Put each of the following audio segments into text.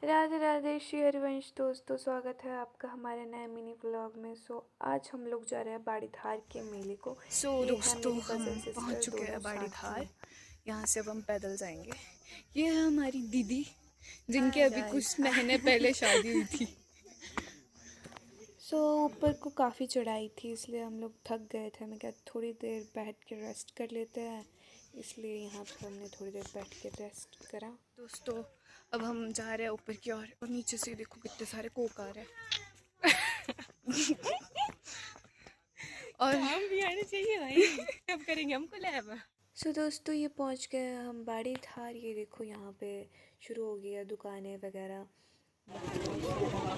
राधे राधे श्री हरिवंश दोस्तों, स्वागत है आपका हमारे नए मिनी व्लॉग में। आज हम लोग जा रहे हैं बाड़ी धार के मेले को। ये दोस्तों, मेरी हम कज़न पहुंच सिस्टर चुके दोनों हैं बाड़ी साथ धार। में। यहाँ से अब हम पैदल जाएंगे। ये है हमारी दीदी, जिनके अभी कुछ महीने पहले शादी हुई थी। ऊपर को काफ़ी चढ़ाई थी, इसलिए हम लोग थक गए थे। मैं क्या थोड़ी देर बैठ के रेस्ट कर लेते हैं, इसलिए यहाँ पे हमने थोड़ी देर बैठ के रेस्ट करा। दोस्तों, अब हम जा रहे हैं ऊपर की ओर, और नीचे से देखो कितने सारे कोक आ रहे हैं। और हम भी आने चाहिए भाई। कब करेंगे हम कोलैब। दोस्तों, ये पहुँच गए हम बाड़ी धार। ये देखो यहाँ पे शुरू हो गया दुकानें वगैरह, बहुत सारा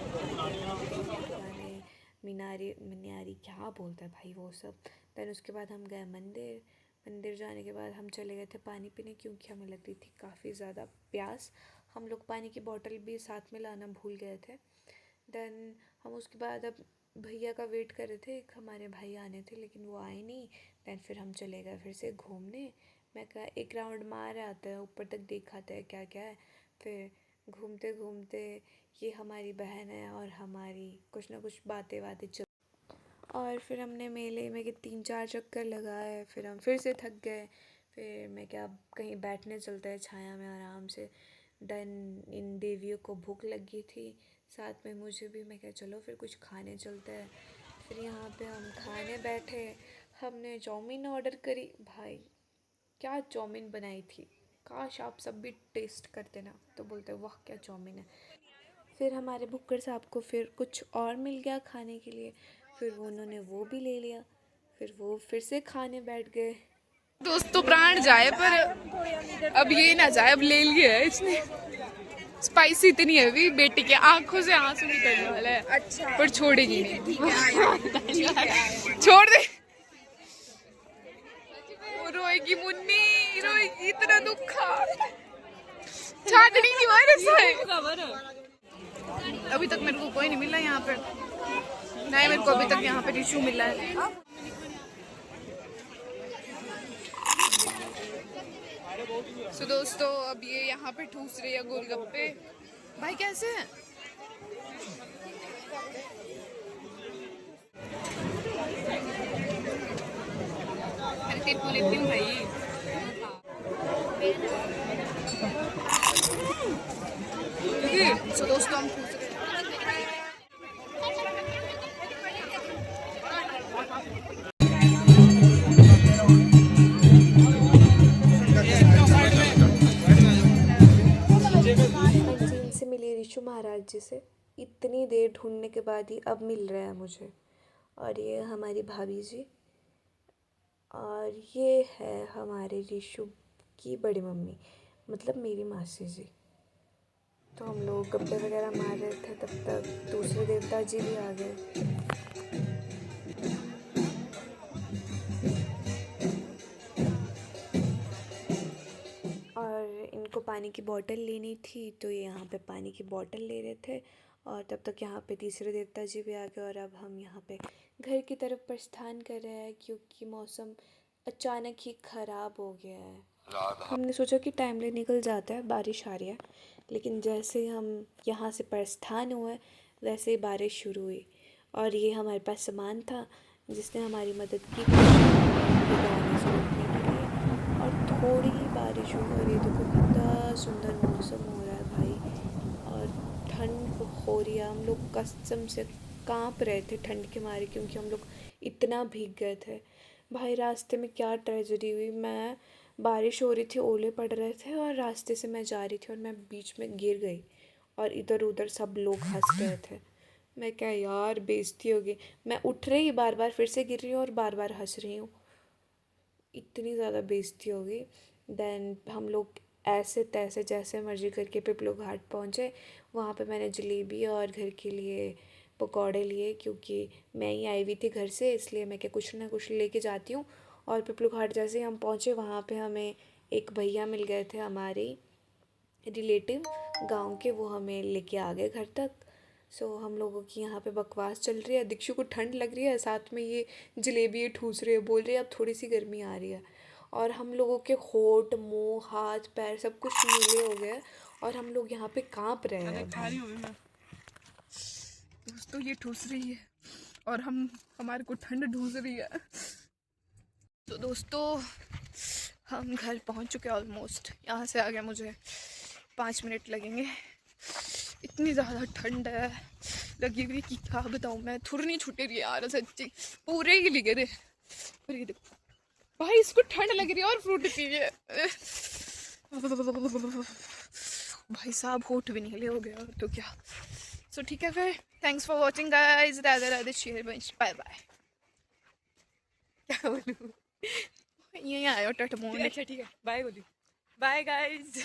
दुकानें, मीनारी क्या बोलता है भाई वो सब। दैन उसके बाद हम गए मंदिर जाने के बाद हम चले गए थे पानी पीने, क्योंकि हमें लग रही थी काफ़ी ज़्यादा प्यास। हम लोग पानी की बोतल भी साथ में लाना भूल गए थे। दैन हम उसके बाद अब भैया का वेट कर रहे थे, एक हमारे भाई आने थे लेकिन वो आए नहीं। दैन फिर हम चले गए फिर से घूमने। मैं कहा एक राउंड मार आते हैं, ऊपर तक दिखाते हैं क्या क्या है। फिर घूमते घूमते ये हमारी बहन है और हमारी कुछ ना कुछ बातें चल, और फिर हमने मेले में के 3-4 चक्कर लगाए। फिर हम फिर से थक गए। फिर मैं क्या अब कहीं बैठने चलते हैं छाया में आराम से। देन इन देवियों को भूख लगी थी, साथ में मुझे भी। मैं क्या चलो फिर कुछ खाने चलते हैं। फिर यहाँ पे हम खाने बैठे। हमने चाउमीन ऑर्डर करी। भाई क्या चाउमीन बनाई थी, काश आप सब भी टेस्ट करते ना तो बोलते वाह क्या चाउमीन है। फिर हमारे भुक्कड़ साहब को फिर कुछ और मिल गया खाने के लिए, फिर उन्होंने वो भी ले लिया। फिर वो फिर से खाने बैठ गए। दोस्तों, प्राण जाए पर अब ये ना जाए। अब ले लिया है इसने। स्पाइसी इतनी है भी, बेटी के आंखों से आंसू निकलने वाला है। अच्छा, पर छोड़ेगी नहीं। छोड़ दे। वो रोएगी मुन्नी, रोएगी। इतना दुख छाटनी नहीं मारे से। अभी तक मेरे को कोई नहीं मिला यहाँ पे। नहीं, मेरे को अभी तक यहाँ पे टिश्यू मिला है। दोस्तों, अब ये यहाँ पे ठूस रही है गोलगप्पे। भाई कैसे हैं? भाई दोस्तों, हम ठूस रहे हैं। इनसे मिली ऋषु महाराज जी से, इतनी देर ढूंढने के बाद ही अब मिल रहा है मुझे। और ये हमारी भाभी जी, और ये है हमारे ऋषु की बड़ी मम्मी, मतलब मेरी मासी जी। तो हम लोग गप्पे वगैरह मार रहे थे, तब तक दूसरे देवता जी भी आ गए। और इनको पानी की बोतल लेनी थी, तो ये यहाँ पे पानी की बोतल ले रहे थे। और तब तक यहाँ पे तीसरे देवता जी भी आ गए, और अब हम यहाँ पे घर की तरफ प्रस्थान कर रहे हैं, क्योंकि मौसम अचानक ही ख़राब हो गया है। हमने सोचा कि टाइमली निकल जाता है, बारिश आ रही है, लेकिन जैसे ही हम यहाँ से प्रस्थान हुए वैसे ही बारिश शुरू हुई। और ये हमारे पास सामान था जिसने हमारी मदद की और थोड़ी ही बारिश हुई, और ये देखो कितना सुंदर मौसम हो रहा है भाई। और ठंड हो रही है, हम लोग कसम से कांप रहे थे ठंड के मारे, क्योंकि हम लोग इतना भीग गए थे भाई। रास्ते में क्या ट्रेजेडी हुई, मैं बारिश हो रही थी, ओले पड़ रहे थे, और रास्ते से मैं जा रही थी और मैं बीच में गिर गई, और इधर उधर सब लोग हंस रहे थे। मैं क्या यार, बेइज्जती होगी। मैं उठ रही बार बार फिर से गिर रही हूँ और बार बार हंस रही हूँ, इतनी ज़्यादा बेइज्जती हो गई। दैन हम लोग ऐसे तैसे जैसे मर्जी करके पिपलू घाट पहुँचे। वहाँ पे मैंने जलेबी और घर के लिए पकौड़े लिए, क्योंकि मैं ही आई हुई थी घर से, इसलिए मैं क्या कुछ ना कुछ लेके जाती हूँ। और पिपलू घाट जैसे ही हम पहुँचे, वहाँ पे हमें एक भैया मिल गए थे, हमारे रिलेटिव गांव के। वो हमें लेके आ गए घर तक। हम लोगों की यहाँ पे बकवास चल रही है। दीक्षु को ठंड लग रही है, साथ में ये जलेबी ठूस रही है, बोल रही है अब थोड़ी सी गर्मी आ रही है। और हम लोगों के होठ, मुंह, हाथ, पैर सब कुछ नीले हो गए, और हम लोग यहाँ पे कांप रहे हैं भाई। दोस्तों ये ठूस रही है और हमारे को ठंड ढूंढ रही है। तो दोस्तों हम घर पहुंच चुके हैं ऑलमोस्ट। यहाँ से आगे मुझे 5 मिनट लगेंगे। इतनी ज़्यादा ठंड है लगी हुई कि क्या बताऊँ मैं। थुर नहीं छूटे रही यार सच्ची, पूरे ही लिखे थे। और ये देखो भाई, इसको ठंड लग रही है और फ्रूट पी रही है। भाई साहब होठ भी नीले हो गया तो क्या। सो ठीक है फिर, thanks for watching guys. Radhe Radhe, share, bye bye. क्या बोलूँ, यहीं आयो टट मोड़। अच्छा ठीक है, बाय बोली, बाय गाइज।